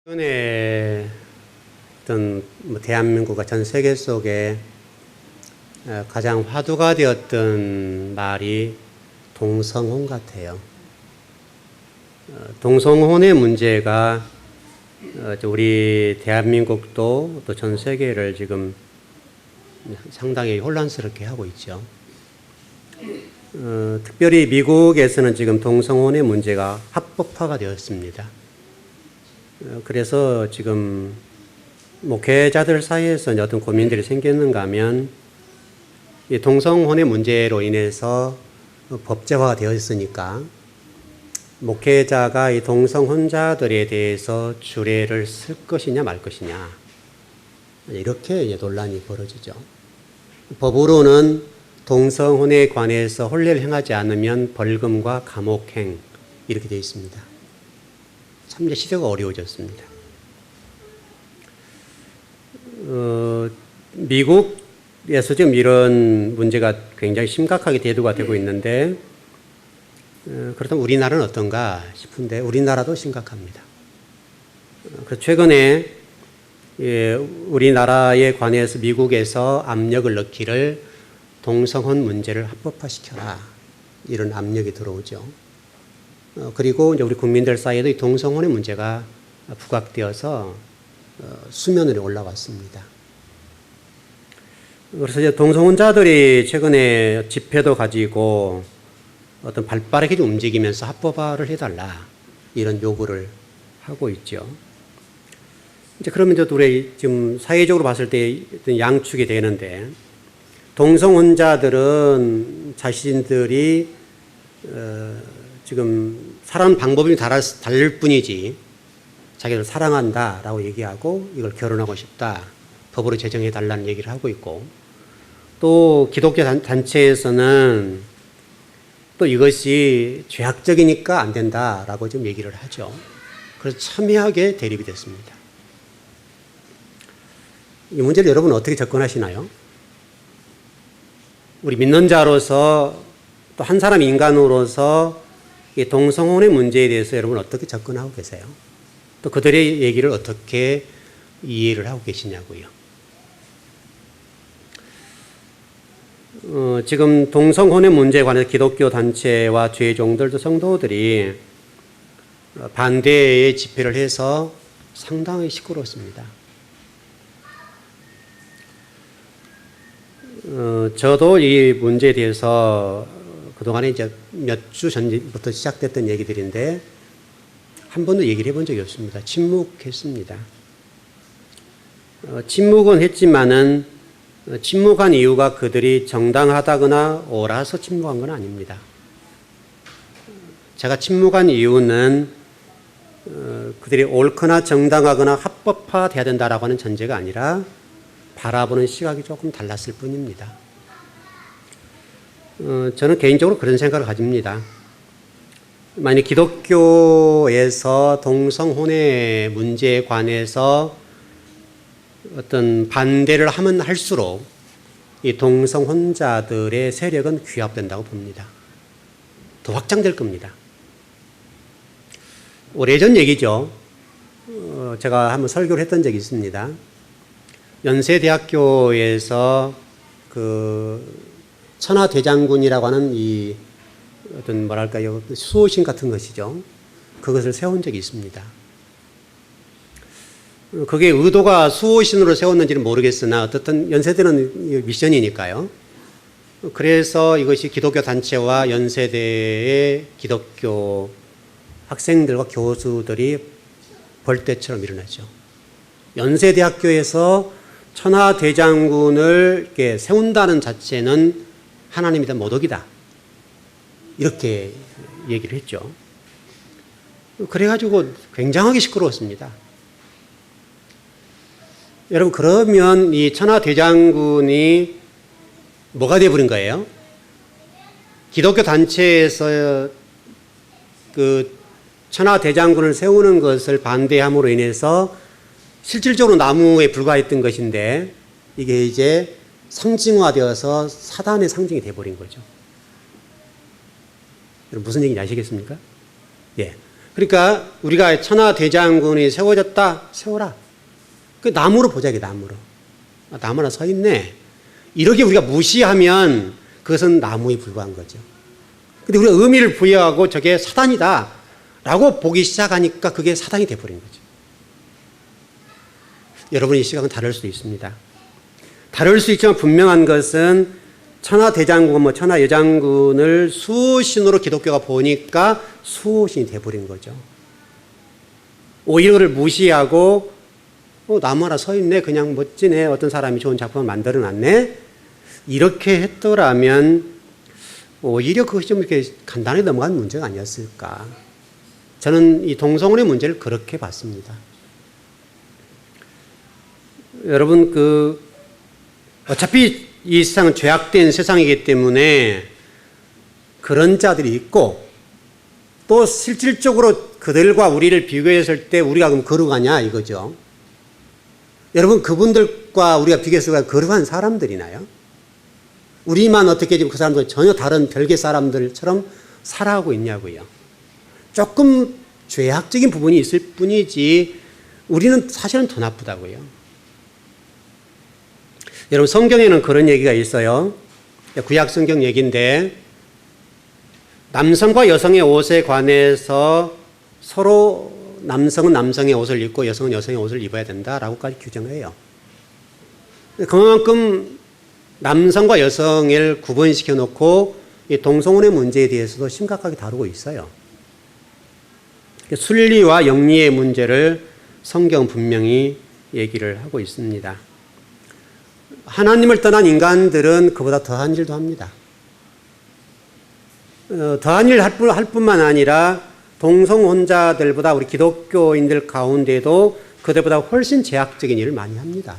최근에 어떤 대한민국과 전 세계 속에 가장 화두가 되었던 말이 동성혼 같아요. 동성혼의 문제가 우리 대한민국도 또 전 세계를 지금 상당히 혼란스럽게 하고 있죠. 특별히 미국에서는 지금 동성혼의 문제가 합법화가 되었습니다. 그래서 지금 목회자들 사이에서 어떤 고민들이 생겼는가 하면 이 동성혼의 문제로 인해서 법제화가 되어 있으니까 목회자가 이 동성혼자들에 대해서 주례를 쓸 것이냐 말 것이냐 이렇게 논란이 벌어지죠. 법으로는 동성혼에 관해서 혼례를 행하지 않으면 벌금과 감옥행 이렇게 되어 있습니다. 참 이제 시대가 어려워졌습니다. 미국에서 지금 이런 문제가 굉장히 심각하게 대두가 되고 있는데 그렇다면 우리나라는 어떤가 싶은데 우리나라도 심각합니다. 그래서 최근에 우리나라에 관해서 미국에서 압력을 넣기를 동성혼 문제를 합법화시켜라 이런 압력이 들어오죠. 그리고 이제 우리 국민들 사이에도 이 동성혼의 문제가 부각되어서 수면 위로 올라왔습니다. 그래서 이제 동성혼자들이 최근에 집회도 가지고 어떤 발빠르게 좀 움직이면서 합법화를 해달라 이런 요구를 하고 있죠. 이제 그러면 이제 우리 지금 사회적으로 봤을 때 양축이 되는데 동성혼자들은 자신들이 지금 살아가는 방법이 다를 뿐이지 자기를 사랑한다라고 얘기하고 이걸 결혼하고 싶다. 법으로 제정해 달라는 얘기를 하고 있고 또 기독교 단체에서는 또 이것이 죄악적이니까 안 된다라고 좀 얘기를 하죠. 그래서 첨예하게 대립이 됐습니다. 이 문제를 여러분 어떻게 접근하시나요? 우리 믿는 자로서 또 한 사람 인간으로서 이 동성혼의 문제에 대해서 여러분 어떻게 접근하고 계세요? 또 그들의 얘기를 어떻게 이해를 하고 계시냐고요. 지금 동성혼의 문제에 관해서 기독교 단체와 죄종들도 성도들이 반대의 집회를 해서 상당히 시끄러웠습니다. 저도 이 문제에 대해서 그동안에 이제 몇 주 전부터 시작됐던 얘기들인데 한 번도 얘기를 해본 적이 없습니다. 침묵했습니다. 침묵은 했지만은 침묵한 이유가 그들이 정당하다거나 옳아서 침묵한 건 아닙니다. 제가 침묵한 이유는 그들이 옳거나 정당하거나 합법화돼야 된다라고 하는 전제가 아니라 바라보는 시각이 조금 달랐을 뿐입니다. 저는 개인적으로 그런 생각을 가집니다. 만약 기독교에서 동성혼의 문제에 관해서 어떤 반대를 하면 할수록 이 동성혼자들의 세력은 규합된다고 봅니다. 더 확장될 겁니다. 오래전 얘기죠. 제가 한번 설교를 했던 적이 있습니다. 연세대학교에서 천하대장군이라고 하는 이 어떤 뭐랄까요 수호신 같은 것이죠. 그것을 세운 적이 있습니다. 그게 의도가 수호신으로 세웠는지는 모르겠으나 어떻든 연세대는 미션이니까요. 그래서 이것이 기독교 단체와 연세대의 기독교 학생들과 교수들이 벌떼처럼 일어나죠. 연세대학교에서 천하대장군을 이렇게 세운다는 자체는 하나님에 대한 모독이다. 이렇게 얘기를 했죠. 그래가지고 굉장하게 시끄러웠습니다. 여러분, 그러면 이 천하대장군이 뭐가 되어버린 거예요? 기독교 단체에서 그 천하대장군을 세우는 것을 반대함으로 인해서 실질적으로 나무에 불과했던 것인데 이게 이제 상징화되어서 사단의 상징이 되어버린 거죠. 여러분 무슨 얘기인지 아시겠습니까? 예. 그러니까 우리가 천하대장군이 세워졌다. 세워라. 그 나무로 보자, 이게 나무로. 아, 나무 하나 서 있네. 이렇게 우리가 무시하면 그것은 나무에 불과한 거죠. 근데 우리가 의미를 부여하고 저게 사단이다 라고 보기 시작하니까 그게 사단이 돼버린 거죠. 여러분의 시각은 다를 수 있습니다. 다를 수 있지만 분명한 것은 천하대장군, 천하여장군을 수호신으로 기독교가 보니까 수호신이 돼버린 거죠. 오히려 그를 무시하고 나무 하나 서 있네. 그냥 멋지네. 어떤 사람이 좋은 작품을 만들어 놨네. 이렇게 했더라면 오히려 그것이 좀 이렇게 간단히 넘어간 문제가 아니었을까. 저는 이 동성혼의 문제를 그렇게 봤습니다. 여러분, 어차피 이 세상은 죄악된 세상이기 때문에 그런 자들이 있고 또 실질적으로 그들과 우리를 비교했을 때 우리가 그럼 거룩하냐 이거죠. 여러분, 그분들과 우리가 비교해서 거룩한 사람들이나요? 우리만 어떻게 지금 그 사람들 전혀 다른 별개 사람들처럼 살아가고 있냐고요. 조금 죄악적인 부분이 있을 뿐이지 우리는 사실은 더 나쁘다고요. 여러분, 성경에는 그런 얘기가 있어요. 구약 성경 얘기인데 남성과 여성의 옷에 관해서 서로 남성은 남성의 옷을 입고 여성은 여성의 옷을 입어야 된다라고까지 규정해요. 그만큼 남성과 여성을 구분시켜 놓고 이 동성혼의 문제에 대해서도 심각하게 다루고 있어요. 순리와 영리의 문제를 성경 분명히 얘기를 하고 있습니다. 하나님을 떠난 인간들은 그보다 더한 일도 합니다. 더한 일 할 뿐만 아니라 동성혼자들보다 우리 기독교인들 가운데도 그들보다 훨씬 제약적인 일을 많이 합니다.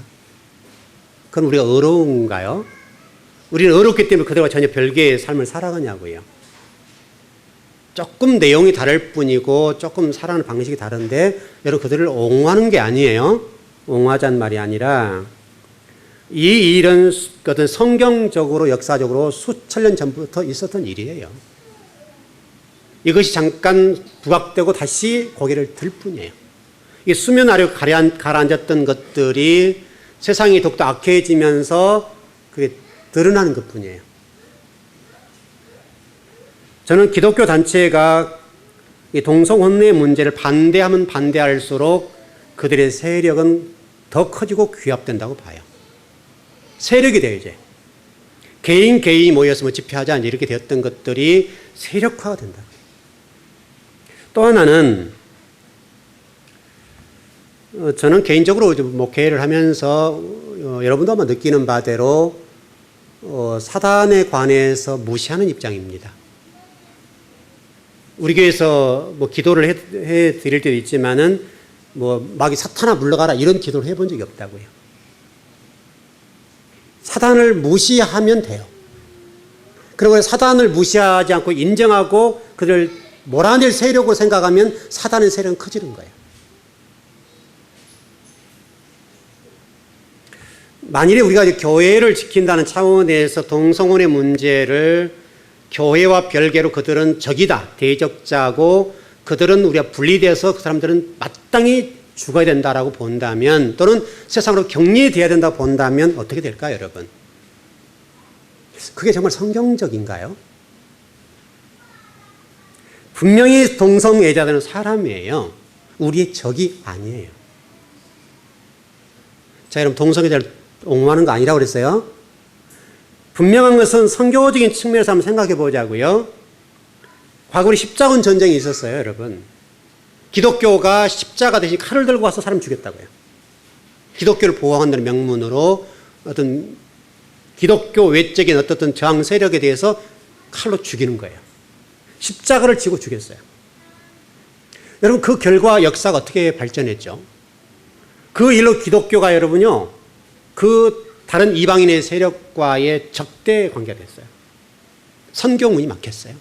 그럼 우리가 어려운가요? 우리는 어렵기 때문에 그들과 전혀 별개의 삶을 살아가냐고요. 조금 내용이 다를 뿐이고 조금 살아가는 방식이 다른데 여러분, 그들을 옹호하는 게 아니에요. 옹호하자는 말이 아니라 이 일은 어떤 성경적으로 역사적으로 수천 년 전부터 있었던 일이에요. 이것이 잠깐 부각되고 다시 고개를 들 뿐이에요. 이 수면 아래 가라앉았던 것들이 세상이 더욱더 악해지면서 그게 드러나는 것 뿐이에요. 저는 기독교 단체가 이 동성혼의 문제를 반대하면 반대할수록 그들의 세력은 더 커지고 규합된다고 봐요. 세력이 돼요, 이제. 개인이 모여서 집회하자 이렇게 되었던 것들이 세력화가 된다. 또 하나는 저는 개인적으로 목회를 하면서 여러분도 아마 느끼는 바대로 사단에 관해서 무시하는 입장입니다. 우리 교회에서 기도를 해 드릴 때도 있지만은 마귀 사탄아 물러가라 이런 기도를 해본 적이 없다고요. 사단을 무시하면 돼요. 그리고 사단을 무시하지 않고 인정하고 그를 몰아낼 세력으로 생각하면 사단의 세력은 커지는 거예요. 만일에 우리가 교회를 지킨다는 차원에서 동성혼의 문제를 교회와 별개로 그들은 적이다, 대적자고 그들은 우리가 분리돼서 그 사람들은 마땅히 죽어야 된다라고 본다면 또는 세상으로 격리돼야 된다고 본다면 어떻게 될까요, 여러분? 그게 정말 성경적인가요? 분명히 동성애자들은 사람이에요. 우리의 적이 아니에요. 자, 여러분, 동성애자를 옹호하는 거 아니라고 그랬어요? 분명한 것은 선교적인 측면에서 한번 생각해 보자고요. 과거에 십자군 전쟁이 있었어요, 여러분. 기독교가 십자가 대신 칼을 들고 와서 사람 죽였다고요. 기독교를 보호한다는 명문으로 어떤 기독교 외적인 어떤 저항 세력에 대해서 칼로 죽이는 거예요. 십자가를 지고 죽였어요. 여러분, 그 결과 역사가 어떻게 발전했죠? 그 일로 기독교가 여러분요, 그 다른 이방인의 세력과의 적대 관계가 됐어요. 선교문이 막혔어요.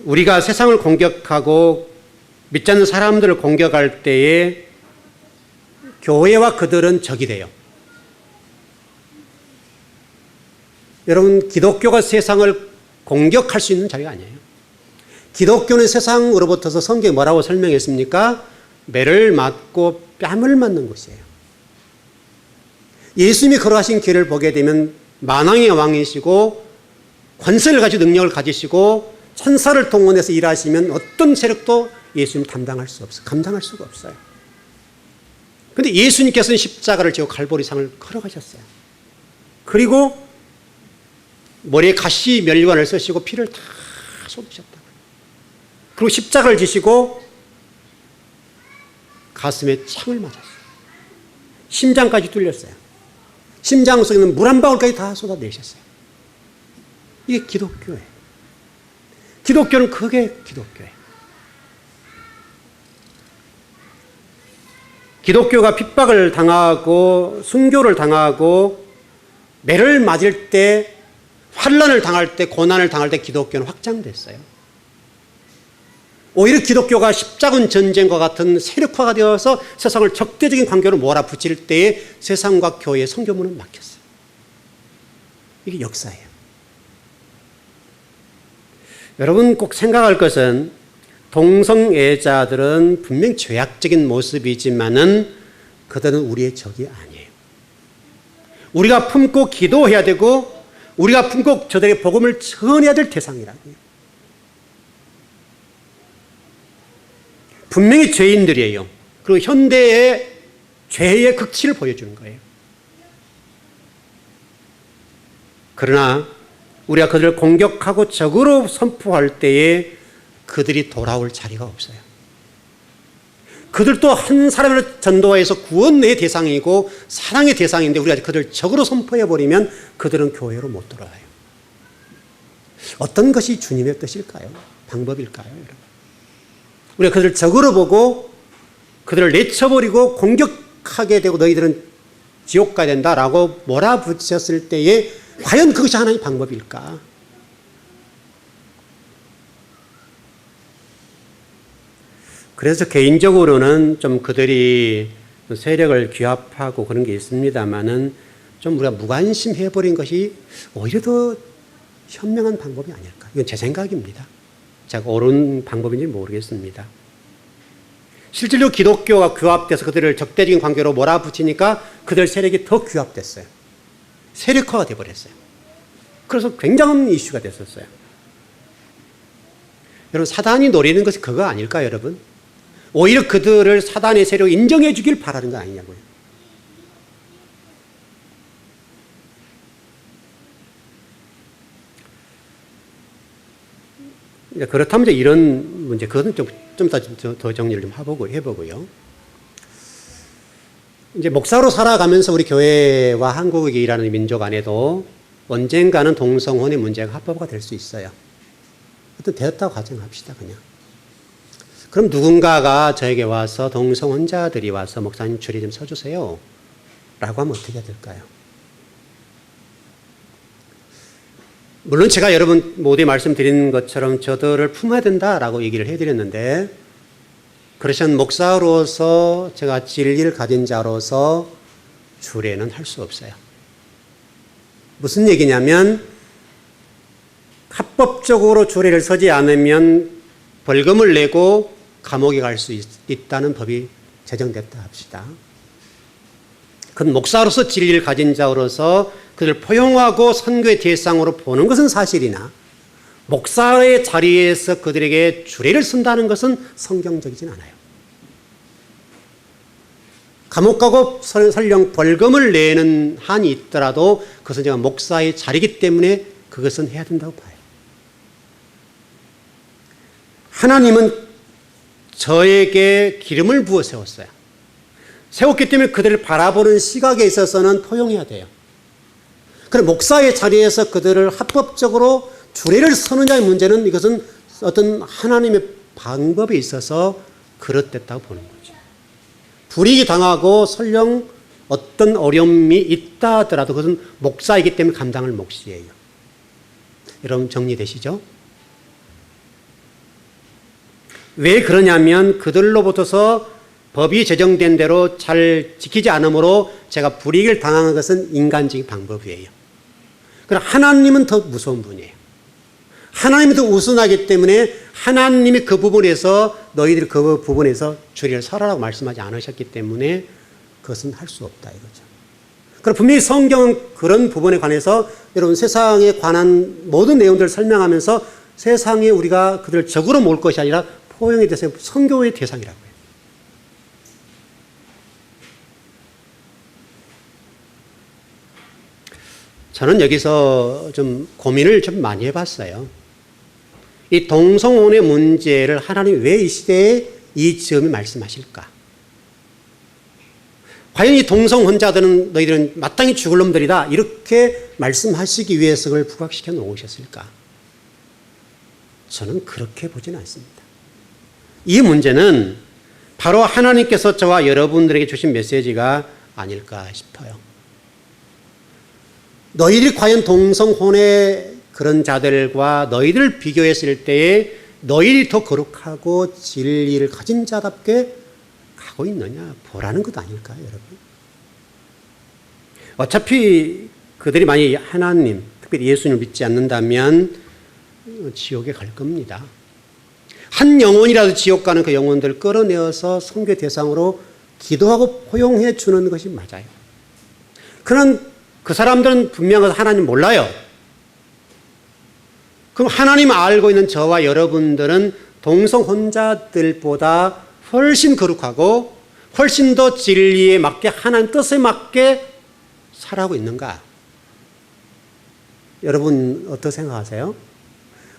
우리가 세상을 공격하고 믿지 않는 사람들을 공격할 때에 교회와 그들은 적이 돼요. 여러분, 기독교가 세상을 공격할 수 있는 자리가 아니에요. 기독교는 세상으로부터서 성경에 뭐라고 설명했습니까? 매를 맞고 뺨을 맞는 곳이에요. 예수님이 걸어가신 길을 보게 되면 만왕의 왕이시고 권세를 가지고 능력을 가지시고 천사를 동원해서 일하시면 어떤 세력도 예수님 감당할 수가 없어요. 그런데 예수님께서는 십자가를 지고 갈보리상을 걸어가셨어요. 그리고 머리에 가시 멸관을 쓰시고 피를 다 쏟으셨다. 그리고 십자가를 지시고 가슴에 창을 맞았어요. 심장까지 뚫렸어요. 심장 속에 있는 물 한 방울까지 다 쏟아내셨어요. 이게 기독교예요. 기독교는 그게 기독교예요. 기독교가 핍박을 당하고 순교를 당하고 매를 맞을 때, 환난을 당할 때, 고난을 당할 때 기독교는 확장됐어요. 오히려 기독교가 십자군 전쟁과 같은 세력화가 되어서 세상을 적대적인 관계로 몰아붙일 때에 세상과 교회의 선교문은 막혔어요. 이게 역사예요. 여러분 꼭 생각할 것은 동성애자들은 분명 죄악적인 모습이지만은 그들은 우리의 적이 아니에요. 우리가 품고 기도해야 되고 우리가 품고 저들의 복음을 전해야 될 대상이라고요. 분명히 죄인들이에요. 그리고 현대의 죄의 극치를 보여주는 거예요. 그러나 우리가 그들을 공격하고 적으로 선포할 때에 그들이 돌아올 자리가 없어요. 그들도 한 사람을 전도해서 구원의 대상이고 사랑의 대상인데 우리가 그들을 적으로 선포해버리면 그들은 교회로 못 돌아와요. 어떤 것이 주님의 뜻일까요? 방법일까요? 여러분? 우리가 그들을 적으로 보고 그들을 내쳐버리고 공격하게 되고 너희들은 지옥 가야 된다라고 몰아붙였을 때에 과연 그것이 하나의 방법일까? 그래서 개인적으로는 좀 그들이 세력을 규합하고 그런 게 있습니다만은 좀 우리가 무관심해버린 것이 오히려 더 현명한 방법이 아닐까. 이건 제 생각입니다. 제가 옳은 방법인지 모르겠습니다. 실제로 기독교가 규합돼서 그들을 적대적인 관계로 몰아붙이니까 그들 세력이 더 규합됐어요. 세력화가 되어버렸어요. 그래서 굉장한 이슈가 됐었어요. 여러분 사단이 노리는 것이 그거 아닐까요, 여러분? 오히려 그들을 사단의 세력을 인정해 주길 바라는 거 아니냐고요. 그렇다면 이제 이런 문제, 그것은 좀 더 정리를 좀 해보고요. 이제 목사로 살아가면서 우리 교회와 한국에 일하는 민족 안에도 언젠가는 동성혼의 문제가 합법화가 될 수 있어요. 어떤 되었다고 가정합시다, 그냥. 그럼 누군가가 저에게 와서 동성혼자들이 와서 목사님 줄에 좀 서주세요. 라고 하면 어떻게 해야 될까요? 물론 제가 여러분 모두에 말씀드린 것처럼 저들을 품어야 된다라고 얘기를 해드렸는데 그러시면 목사로서 제가 진리를 가진 자로서 주례는 할 수 없어요. 무슨 얘기냐면 합법적으로 주례를 서지 않으면 벌금을 내고 감옥에 갈 수 있다는 법이 제정됐다 합시다. 그건 목사로서 진리를 가진 자로서 그들을 포용하고 선교의 대상으로 보는 것은 사실이나 목사의 자리에서 그들에게 주례를 쓴다는 것은 성경적이진 않아요. 감옥 가고 설령 벌금을 내는 한이 있더라도 그것은 제가 목사의 자리이기 때문에 그것은 해야 된다고 봐요. 하나님은 저에게 기름을 부어 세웠어요. 세웠기 때문에 그들을 바라보는 시각에 있어서는 포용해야 돼요. 그럼 목사의 자리에서 그들을 합법적으로 주례를 서느냐의 문제는 이것은 어떤 하나님의 방법에 있어서 그릇됐다고 보는 거죠. 불이익이 당하고 설령 어떤 어려움이 있다 하더라도 그것은 목사이기 때문에 감당할 몫이에요. 여러분 정리되시죠? 왜 그러냐면 그들로부터서 법이 제정된 대로 잘 지키지 않으므로 제가 불이익을 당하는 것은 인간적인 방법이에요. 그러나 하나님은 더 무서운 분이에요. 하나님이 더 우선하기 때문에 하나님이 그 부분에서 너희들이 그 부분에서 주리를 설하라고 말씀하지 않으셨기 때문에 그것은 할 수 없다 이거죠. 그럼 분명히 성경은 그런 부분에 관해서 여러분 세상에 관한 모든 내용들을 설명하면서 세상에 우리가 그들을 적으로 몰 것이 아니라 포용의 대상, 선교의 대상이라고요. 저는 여기서 좀 고민을 좀 많이 해봤어요. 이 동성혼의 문제를 하나님이 왜 이 시대에 이 즈음에 말씀하실까? 과연 이 동성혼자들은 너희들은 마땅히 죽을 놈들이다 이렇게 말씀하시기 위해서 그걸 부각시켜 놓으셨을까? 저는 그렇게 보지는 않습니다. 이 문제는 바로 하나님께서 저와 여러분들에게 주신 메시지가 아닐까 싶어요. 너희들이 과연 동성혼의 그런 자들과 너희들을 비교했을 때에 너희들이 더 거룩하고 진리를 가진 자답게 가고 있느냐 보라는 것 아닐까요, 여러분? 어차피 그들이 만약 하나님, 특별히 예수님을 믿지 않는다면 지옥에 갈 겁니다. 한 영혼이라도 지옥 가는 그 영혼들을 끌어내어서 선교 대상으로 기도하고 포용해 주는 것이 맞아요. 그러나 그 사람들은 분명히 하나님 몰라요. 그럼 하나님 알고 있는 저와 여러분들은 동성혼자들보다 훨씬 거룩하고 훨씬 더 진리에 맞게 하나님 뜻에 맞게 살아가고 있는가? 여러분 어떻게 생각하세요?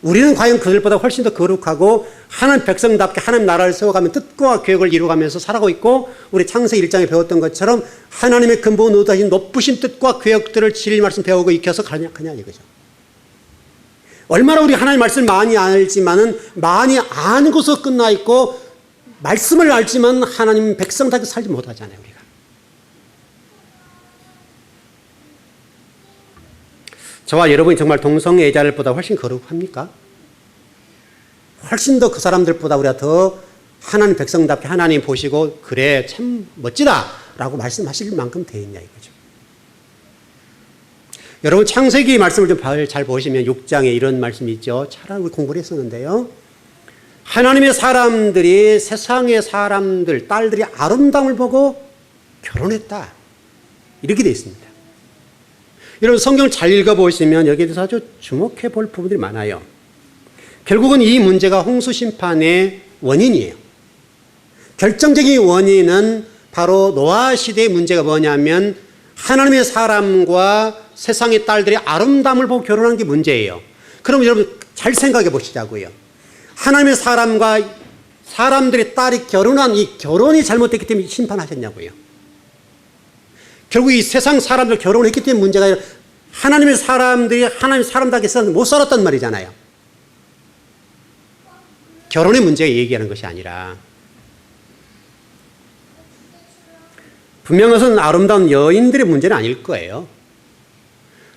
우리는 과연 그들보다 훨씬 더 거룩하고 하나님 백성답게 하나님 나라를 세워가며 뜻과 계획을 이루어가면서 살아가고 있고 우리 창세기 1장에 배웠던 것처럼 하나님의 근본 의도하신 높으신 뜻과 계획들을 진리 말씀 배우고 익혀서 가냐 이거죠. 얼마나 우리 하나님 말씀을 많이 알지만은 많이 아는 것으로 끝나 있고 말씀을 알지만 하나님 백성답게 살지 못하잖아요, 우리가. 저와 여러분이 정말 동성애자들보다 훨씬 거룩합니까? 훨씬 더 그 사람들보다 우리가 더 하나님 백성답게 하나님 보시고 그래 참 멋지다라고 말씀하실 만큼 돼 있냐 이거죠. 여러분 창세기 말씀을 좀 잘 보시면 6장에 이런 말씀이 있죠. 차라리 우리 공부를 했었는데요. 하나님의 사람들이 세상의 사람들, 딸들이 아름다움을 보고 결혼했다. 이렇게 되어 있습니다. 여러분 성경을 잘 읽어보시면 여기에 대해서 아주 주목해 볼 부분들이 많아요. 결국은 이 문제가 홍수 심판의 원인이에요. 결정적인 원인은 바로 노아 시대의 문제가 뭐냐면 하나님의 사람과 세상의 딸들이 아름다움을 보고 결혼하는 게 문제예요. 그럼 여러분 잘 생각해 보시자고요. 하나님의 사람과 사람들의 딸이 결혼한 이 결혼이 잘못됐기 때문에 심판하셨냐고요. 결국 이 세상 사람들 결혼했기 때문에 문제가 아니라 하나님의 사람들이 하나님의 사람답게 못 살았단 말이잖아요. 결혼의 문제가 얘기하는 것이 아니라 분명 그것은 아름다운 여인들의 문제는 아닐 거예요.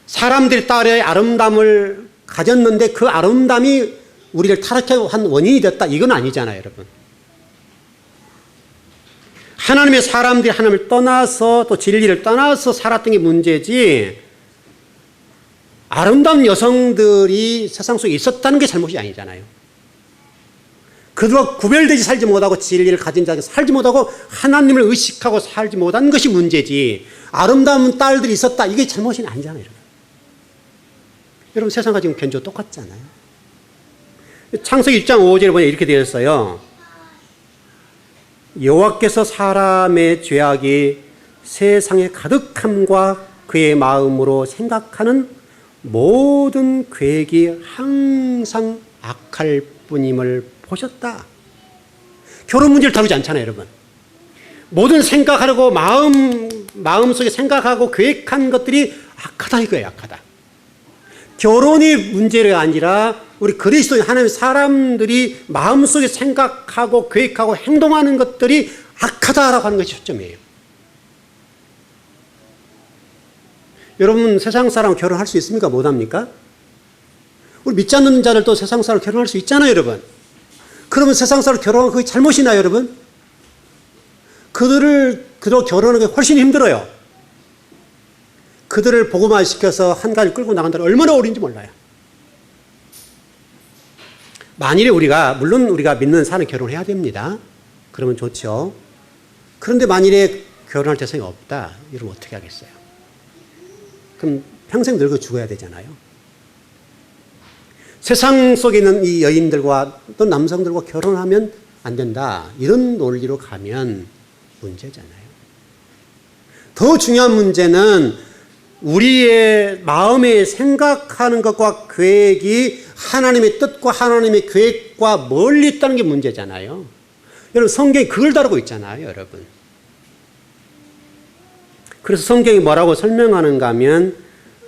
사람들이 딸의 아름다움을 가졌는데 그 아름다움이 우리를 타락하게 한 원인이 됐다. 이건 아니잖아요, 여러분. 하나님의 사람들이 하나님을 떠나서 또 진리를 떠나서 살았던 게 문제지 아름다운 여성들이 세상 속에 있었다는 게 잘못이 아니잖아요. 그들과 구별되지 살지 못하고 진리를 가진 자에게 살지 못하고 하나님을 의식하고 살지 못한 것이 문제지 아름다운 딸들이 있었다. 이게 잘못이 아니잖아요, 여러분. 여러분 세상과 지금 견주가 똑같잖아요. 창세기 1장 5절에 보면 이렇게 되어 있어요. 여호와께서 사람의 죄악이 세상에 가득함과 그의 마음으로 생각하는 모든 계획이 항상 악할 뿐임을 보셨다. 결혼 문제를 다루지 않잖아요, 여러분. 모든 생각하려고 마음속에 생각하고 계획한 것들이 악하다 이거예요, 악하다. 결혼이 문제가 아니라 우리 그리스도인 하나님의 사람들이 마음속에 생각하고 계획하고 행동하는 것들이 악하다라고 하는 것이 초점이에요. 여러분 세상 사람 결혼할 수 있습니까? 못합니까? 우리 믿지 않는 자들도 세상 사람 결혼할 수 있잖아요, 여러분. 그러면 세상 사람 결혼하는 그게 잘못이나요, 여러분? 그들을 결혼하는 게 훨씬 힘들어요. 그들을 복음화시켜서 한 가지 끌고 나간다는 얼마나 어려운지 몰라요. 만일에 물론 우리가 믿는 사람은 결혼해야 됩니다. 그러면 좋죠. 그런데 만일에 결혼할 대상이 없다. 이러면 어떻게 하겠어요? 그럼 평생 늙어 죽어야 되잖아요. 세상 속에 있는 이 여인들과 또 남성들과 결혼하면 안 된다. 이런 논리로 가면 문제잖아요. 더 중요한 문제는 우리의 마음에 생각하는 것과 계획이 하나님의 뜻과 하나님의 계획과 멀리 있다는 게 문제잖아요. 여러분, 성경이 그걸 다루고 있잖아요, 여러분. 그래서 성경이 뭐라고 설명하는가 하면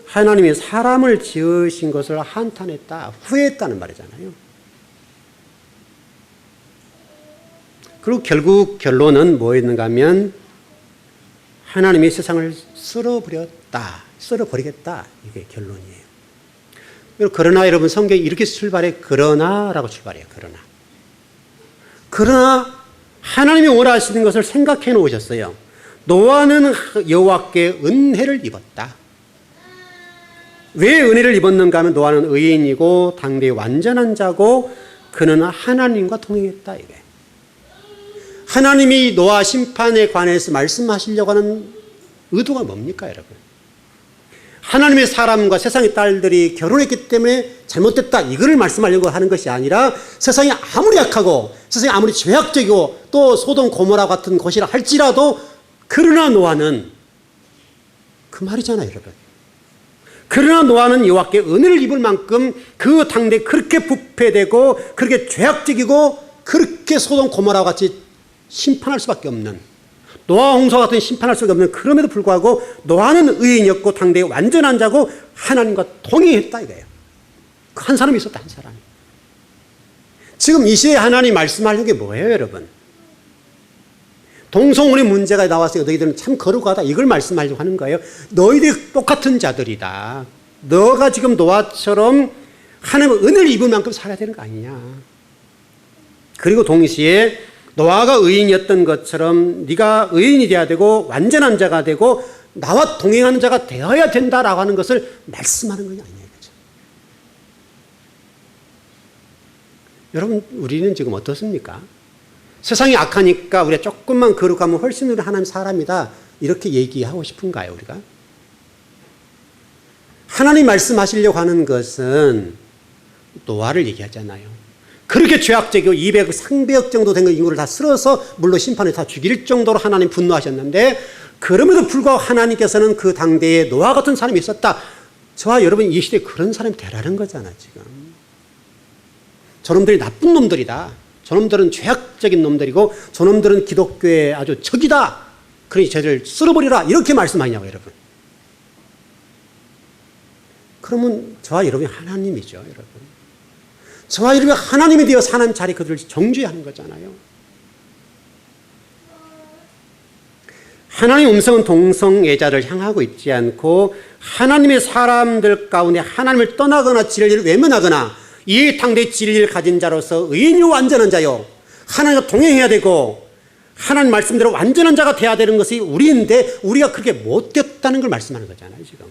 하나님이 사람을 지으신 것을 한탄했다, 후회했다는 말이잖아요. 그리고 결국 결론은 뭐였는가 하면 하나님이 세상을 쓸어버리겠다. 이게 결론이에요. 그러나 여러분, 성경이 이렇게 출발해. 그러나라고 출발해요. 그러나 하나님이 원하시는 것을 생각해 놓으셨어요. 노아는 여호와께 은혜를 입었다. 왜 은혜를 입었는가 하면 노아는 의인이고 당대의 완전한 자고 그는 하나님과 동행했다. 이게 하나님이 노아 심판에 관해서 말씀하시려고 하는 의도가 뭡니까, 여러분? 하나님의 사람과 세상의 딸들이 결혼했기 때문에 잘못됐다, 이거를 말씀하려고 하는 것이 아니라 세상이 아무리 약하고 세상이 아무리 죄악적이고 또 소돔 고모라 같은 곳이라 할지라도 그러나 노아는, 그 말이잖아요, 여러분. 그러나 노아는 여호와께 은혜를 입을 만큼 그 당대 그렇게 부패되고 그렇게 죄악적이고 그렇게 소돔 고모라 같이 심판할 수밖에 없는, 노아 홍수와 같은 심판할 수밖에 없는, 그럼에도 불구하고 노아는 의인이었고 당대의 완전한 자고 하나님과 동행했다 이거예요. 한 사람이 있었다, 한 사람이. 지금 이 시대에 하나님 말씀하려는 게 뭐예요, 여러분? 동성혼의 문제가 나왔어요. 너희들은 참 거룩하다, 이걸 말씀하려고 하는 거예요. 너희들이 똑같은 자들이다. 너가 지금 노아처럼 하나님의 은혜를 입을 만큼 살아야 되는 거 아니냐. 그리고 동시에 노아가 의인이었던 것처럼 네가 의인이 되어야 되고 완전한 자가 되고 나와 동행하는 자가 되어야 된다라고 하는 것을 말씀하는 것이 아니냐 이거죠. 여러분, 우리는 지금 어떻습니까? 세상이 악하니까 우리가 조금만 거룩하면 훨씬 우리 하나님 사람이다, 이렇게 얘기하고 싶은가요, 우리가? 하나님 말씀하시려고 하는 것은 노아를 얘기하잖아요. 그렇게 죄악적이고 200억, 300억 정도 된 인구를 다 쓸어서 물로 심판에 다 죽일 정도로 하나님 분노하셨는데, 그럼에도 불구하고 하나님께서는 그 당대에 노아 같은 사람이 있었다. 저와 여러분 이 시대에 그런 사람이 되라는 거잖아, 지금. 저놈들이 나쁜 놈들이다. 저놈들은 죄악적인 놈들이고 저놈들은 기독교의 아주 적이다. 그러니 쟤를 쓸어버리라, 이렇게 말씀하냐고, 여러분. 그러면 저와 여러분이 하나님이죠, 여러분. 저와 여러분이 하나님이 되어 사는 자리 그들을 정죄하는 거잖아요. 하나님의 음성은 동성애자를 향하고 있지 않고 하나님의 사람들 가운데 하나님을 떠나거나 진리를 외면하거나 이 당대의 진리를 가진 자로서 의인이요 완전한 자요, 하나님과 동행해야 되고 하나님 말씀대로 완전한 자가 되어야 되는 것이 우리인데 우리가 그렇게 못됐다는 걸 말씀하는 거잖아요, 지금.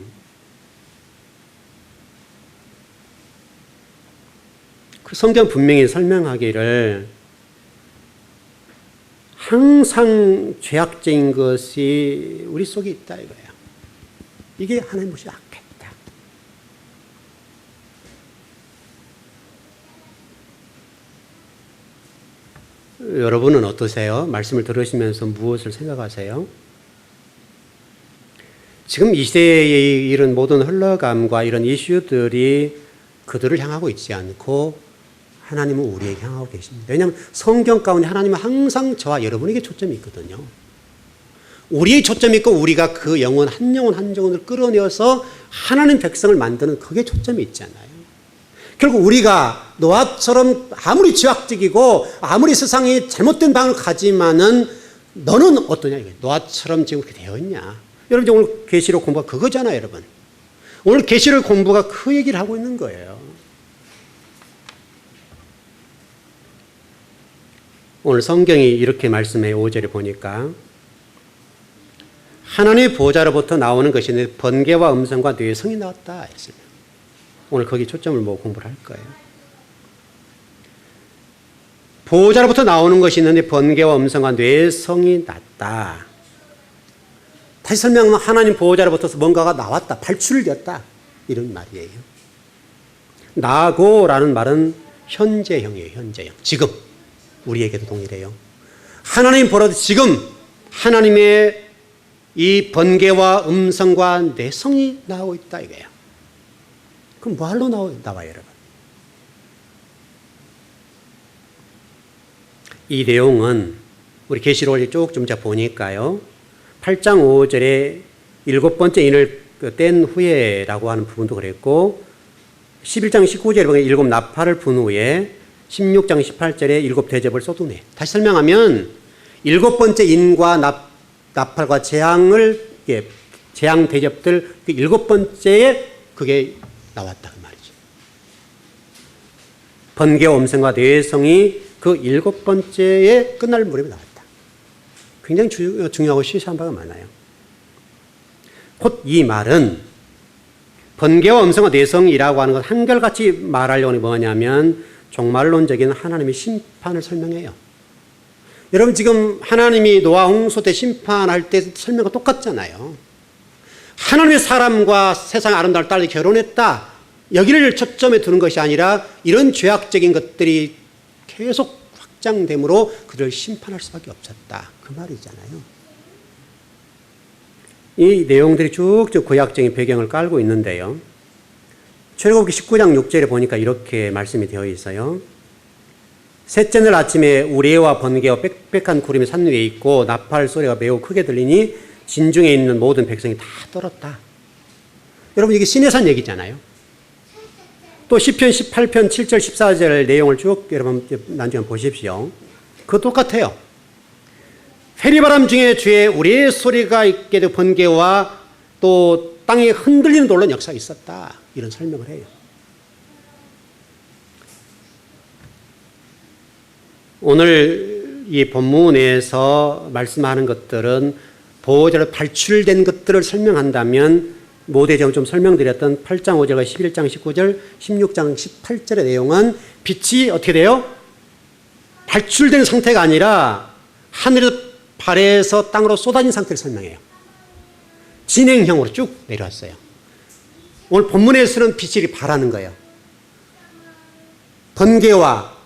그 성경 분명히 설명하기를 항상 죄악적인 것이 우리 속에 있다 이거예요. 이게 하나님 보시 악했다. 여러분은 어떠세요? 말씀을 들으시면서 무엇을 생각하세요? 지금 이 시대의 이런 모든 흘러감과 이런 이슈들이 그들을 향하고 있지 않고 하나님은 우리에게 향하고 계십니다. 왜냐하면 성경 가운데 하나님은 항상 저와 여러분에게 초점이 있거든요. 우리의 초점이 있고 우리가 그 영혼 한 영혼을 끌어내어서 하나님 백성을 만드는, 그게 초점이 있잖아요. 결국 우리가 노아처럼 아무리 죄악적이고 아무리 세상이 잘못된 방을 가지만은 너는 어떠냐, 노아처럼 지금 그렇게 되어 있냐. 여러분, 오늘 계시록 공부가 그거잖아요, 여러분. 오늘 계시록 공부가 그 얘기를 하고 있는 거예요. 오늘 성경이 이렇게 말씀해요. 5절에 보니까 하나님의 보좌로부터 나오는 것이 번개와 음성과 뇌성이 나왔다 했습니다. 오늘 거기 초점을 보고 공부를 할 거예요. 보호자로부터 나오는 것이 있는데 번개와 음성과 뇌성이 났다. 다시 설명하면 하나님 보호자로부터 뭔가가 나왔다. 발출되었다. 이런 말이에요. 나고라는 말은 현재형이에요. 현재형. 지금. 우리에게도 동일해요. 하나님 보라도 지금 하나님의 이 번개와 음성과 내성이 나오고 있다 이거예요. 그럼 뭐하러 나와요 여러분? 이 내용은 우리 계시록을 쭉 좀 보니까요. 8장 5절에 7번째 인을 뗀 후에라고 하는 부분도 그랬고 11장 19절에 보면 7 나팔을 분 후에 16장 18절에 7 대접을 쏟은 후에 다시 설명하면 7번째 인과 나팔과 재앙을 재앙 대접들 그 7번째에 그게 나왔다 그 말이죠. 번개와 음성과 뇌성이 그 7번째에 끝날 무렵에 나왔다. 굉장히 중요하고 시사한 바가 많아요. 곧 이 말은 번개와 음성과 뇌성이라고 하는 것 한결같이 말하려고 하는 게 뭐냐면 종말론적인 하나님의 심판을 설명해요. 여러분 지금 하나님이 노아 홍수 때 심판할 때 설명과 똑같잖아요. 하나님의 사람과 세상 아름다운 딸이 결혼했다. 여기를 초점에 두는 것이 아니라 이런 죄악적인 것들이 계속 확장됨으로 그를 심판할 수밖에 없었다. 그 말이잖아요. 이 내용들이 쭉쭉 구약적인 배경을 깔고 있는데요. 출애굽기 19장 6절에 보니까 이렇게 말씀이 되어 있어요. 셋째 날 아침에 우레와 번개와 빽빽한 구름이 산 위에 있고 나팔 소리가 매우 크게 들리니 진중에 있는 모든 백성이 다 떨었다. 여러분 이게 시내산 얘기잖아요. 또 시편 18편 7절 14절 내용을 쭉 여러분 나중에 보십시오. 그거 똑같아요. 회리바람 중에 주의 우레의 소리가 있게 된 번개와 또 땅이 흔들리는 놀라운 역사가 있었다. 이런 설명을 해요. 오늘 이 본문에서 말씀하는 것들은 보호자로 발출된 것들을 설명한다면 모대정 좀 설명드렸던 8장 5절과 11장 19절, 16장 18절의 내용은 빛이 어떻게 돼요? 발출된 상태가 아니라 하늘에서 발에서 땅으로 쏟아진 상태를 설명해요. 진행형으로 쭉 내려왔어요. 오늘 본문에서는 빛이 발하는 거예요. 번개와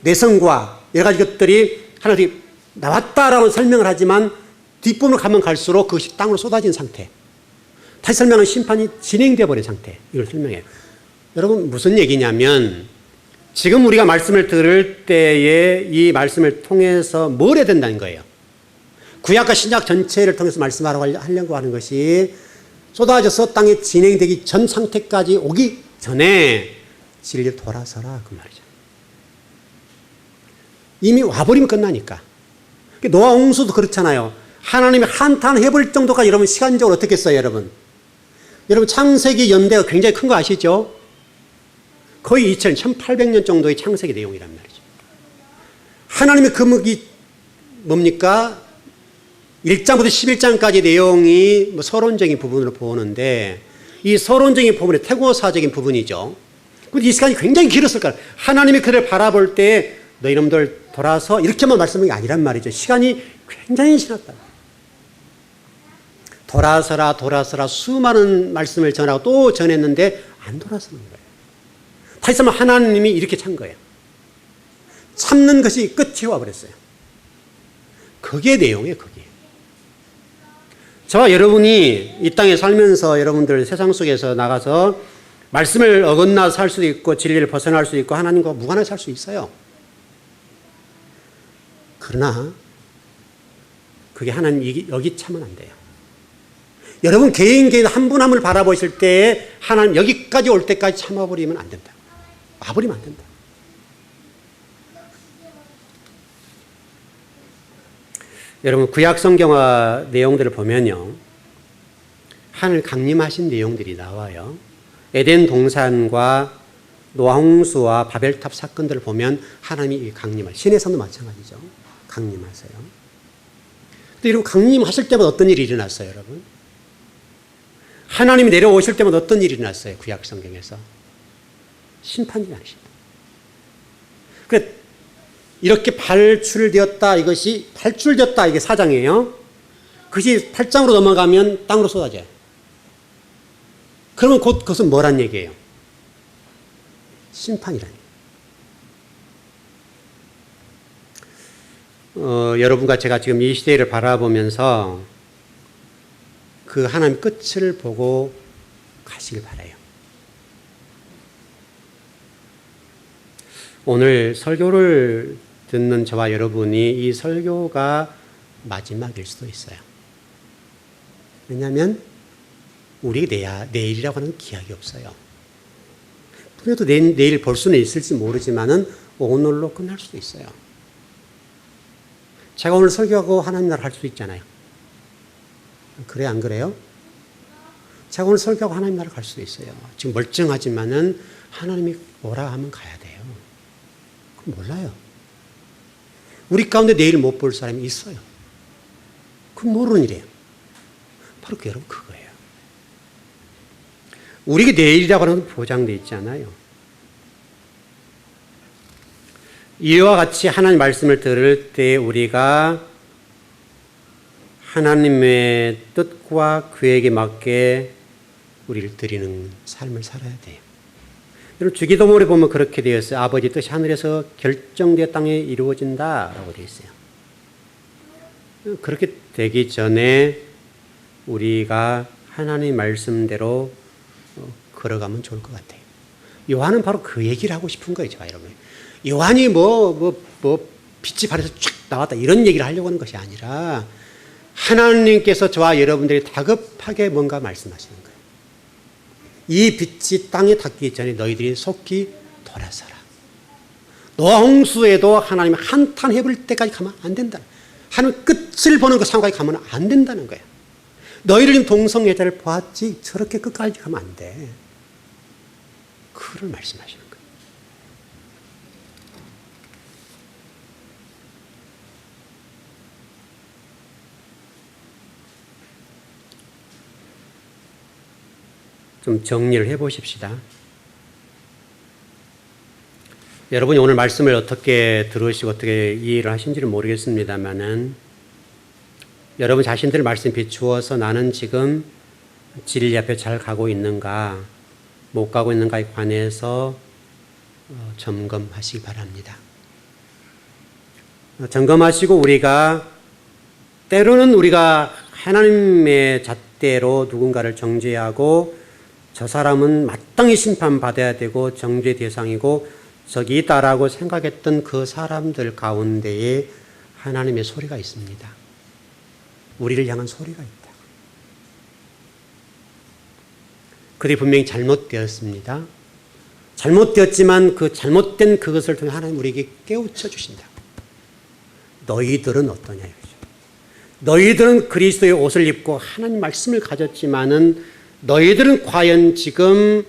내성과 여러 가지 것들이 하나씩 나왔다라고 설명을 하지만 뒷부분으로 가면 갈수록 그것이 땅으로 쏟아진 상태. 다시 설명은 심판이 진행되어 버린 상태. 이걸 설명해요. 여러분 무슨 얘기냐면 지금 우리가 말씀을 들을 때에 이 말씀을 통해서 뭘 해야 된다는 거예요. 구약과 신약 전체를 통해서 말씀하려고 하는 것이 쏟아져서 땅에 진행되기 전 상태까지 오기 전에 진리를 돌아서라 그 말이죠. 이미 와버리면 끝나니까. 노아 홍수도 그렇잖아요. 하나님이 한탄해버릴 정도까지 여러분 시간적으로 어떻게 써요 여러분? 여러분 창세기 연대가 굉장히 큰 거 아시죠? 거의 1800년 정도의 창세기 내용이란 말이죠. 하나님의 금흑이 뭡니까? 1장부터 11장까지 내용이 뭐 서론적인 부분으로 보는데 이 서론적인 부분이 태고사적인 부분이죠. 근데 이 시간이 굉장히 길었을 거예요. 하나님이 그를 바라볼 때 너 이놈들 돌아서 이렇게만 말씀하는 게 아니란 말이죠. 시간이 굉장히 지났다. 돌아서라 돌아서라 수많은 말씀을 전하고 또 전했는데 안 돌아서는 거예요. 다시 말하면 하나님이 이렇게 찬 거예요. 참는 것이 끝이 와버렸어요. 그게 내용이에요. 그게. 저와 여러분이 이 땅에 살면서 여러분들 세상 속에서 나가서 말씀을 어긋나 살 수도 있고 진리를 벗어날 수도 있고 하나님과 무관하게 살 수 있어요. 그러나 그게 하나님 여기 참으면 안 돼요. 여러분 개인 한 분 한 분을 바라보실 때 하나님 여기까지 올 때까지 참아버리면 안 된다. 와버리면 안 된다. 여러분 구약 성경화 내용들을 보면요. 하늘 강림하신 내용들이 나와요. 에덴 동산과 노아 홍수와 바벨탑 사건들을 보면 하나님이 강림하세요. 신의 산도 마찬가지죠. 강림하세요. 근데 여러분 강림하실 때마다 어떤 일이 일어났어요, 여러분? 하나님이 내려오실 때마다 어떤 일이 일어났어요, 구약 성경에서? 심판이 아니십니다. 그래 이렇게 발출되었다. 이것이 발출되었다. 이게 4장이에요. 그것이 8장으로 넘어가면 땅으로 쏟아져요. 그러면 곧 그것은 뭐란 얘기예요? 심판이란 얘기예요. 여러분과 제가 지금 이 시대를 바라보면서 그 하나님 끝을 보고 가시길 바라요. 오늘 설교를 듣는 저와 여러분이 이 설교가 마지막일 수도 있어요. 왜냐하면 우리 내일이라고 하는 기약이 없어요. 그래도 내일 볼 수는 있을지 모르지만은 오늘로 끝날 수도 있어요. 제가 오늘 설교하고 하나님 나라 할 수 있잖아요. 그래 안 그래요? 제가 오늘 설교하고 하나님 나라 갈 수도 있어요. 지금 멀쩡하지만은 하나님이 오라 하면 가야 돼요. 그럼 몰라요. 우리 가운데 내일 못 볼 사람이 있어요. 그건 모르는 일이에요. 바로 여러분 그거예요. 우리에게 내일이라고 하는 건 보장되어 있지 않아요. 이와 같이 하나님 말씀을 들을 때 우리가 하나님의 뜻과 그에게 맞게 우리를 드리는 삶을 살아야 돼요. 여러분 주기도문에 보면 그렇게 되어 있어요. 아버지 뜻이 하늘에서 결정되어 땅에 이루어진다라고 되어 있어요. 그렇게 되기 전에 우리가 하나님 말씀대로 걸어가면 좋을 것 같아요. 요한은 바로 그 얘기를 하고 싶은 거예요, 제가 여러분. 요한이 빛이 발에서 쫙 나왔다 이런 얘기를 하려고 하는 것이 아니라 하나님께서 저와 여러분들이 다급하게 뭔가 말씀하시는 거예요. 이 빛이 땅에 닿기 전에 너희들이 속히 돌아서라. 노아 홍수에도 하나님이 한탄 해볼 때까지 가면 안 된다. 하나님 끝을 보는 그 상황까지 가면 안 된다는 거예요. 너희를 지금 동성애자를 보았지 저렇게 끝까지 가면 안 돼. 그걸 말씀하시는 거예요. 좀 정리를 해보십시다. 여러분이 오늘 말씀을 어떻게 들으시고 어떻게 이해를 하신지를 모르겠습니다만은 여러분 자신들의 말씀에 비추어서 나는 지금 진리 앞에 잘 가고 있는가 못 가고 있는가에 관해서 점검하시기 바랍니다. 점검하시고 우리가 때로는 우리가 하나님의 잣대로 누군가를 정죄하고 저 사람은 마땅히 심판받아야 되고 정죄 대상이고 저기 있다라고 생각했던 그 사람들 가운데에 하나님의 소리가 있습니다. 우리를 향한 소리가 있다. 그들이 분명히 잘못되었습니다. 잘못되었지만 그 잘못된 그것을 통해 하나님 우리에게 깨우쳐 주신다. 너희들은 어떠냐 이거죠. 너희들은 그리스도의 옷을 입고 하나님 말씀을 가졌지만은 너희들은 과연 지금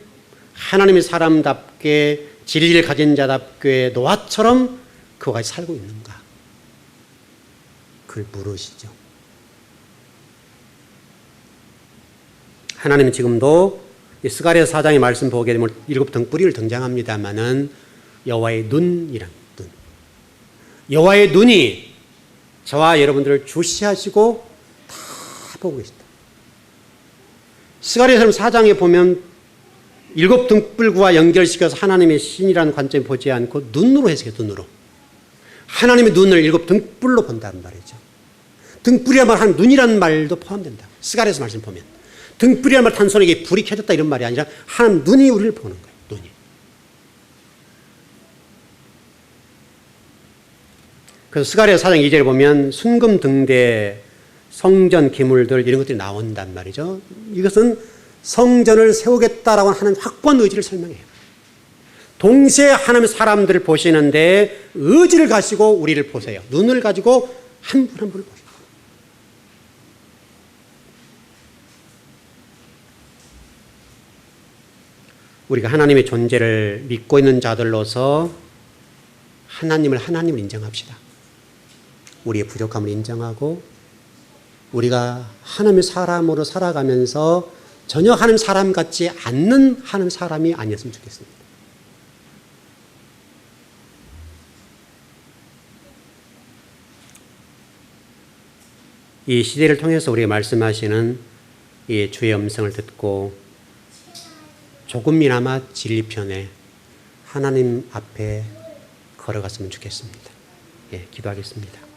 하나님의 사람답게 진리를 가진 자답게 노아처럼 그와 같이 살고 있는가? 그걸 물으시죠. 하나님은 지금도 스가랴서 4장의 말씀 보게 되면 7 등불이를 등장합니다마는 여호와의 눈이란 눈. 여호와의 눈이 저와 여러분들을 주시하시고 다 보고 계신다. 스가랴서 4장에 보면 7 등불과 연결시켜서 하나님의 신이라는 관점에 보지 않고 눈으로 해석해요. 눈으로. 하나님의 눈을 7 등불로 본다는 말이죠. 등불이란 말 하는 눈이라는 말도 포함된다. 스가랴서 말씀 보면. 등불이란 말 단순하게 불이 켜졌다 이런 말이 아니라 하나님 눈이 우리를 보는 거예요. 눈이. 그래서 스가랴서 4장 2절에 보면 순금 등대 성전 기물들 이런 것들이 나온단 말이죠. 이것은 성전을 세우겠다라고 하는 확고한 의지를 설명해요. 동시에 하나님의 사람들을 보시는데 의지를 가지고 우리를 보세요. 눈을 가지고 한 분 한 분을 보세요. 우리가 하나님의 존재를 믿고 있는 자들로서 하나님을 인정합시다. 우리의 부족함을 인정하고 우리가 하나님의 사람으로 살아가면서 전혀 하나님 사람 같지 않는 하나님 사람이 아니었으면 좋겠습니다. 이 시대를 통해서 우리가 말씀하시는 이 주의 음성을 듣고 조금이나마 진리편에 하나님 앞에 걸어갔으면 좋겠습니다. 예, 기도하겠습니다.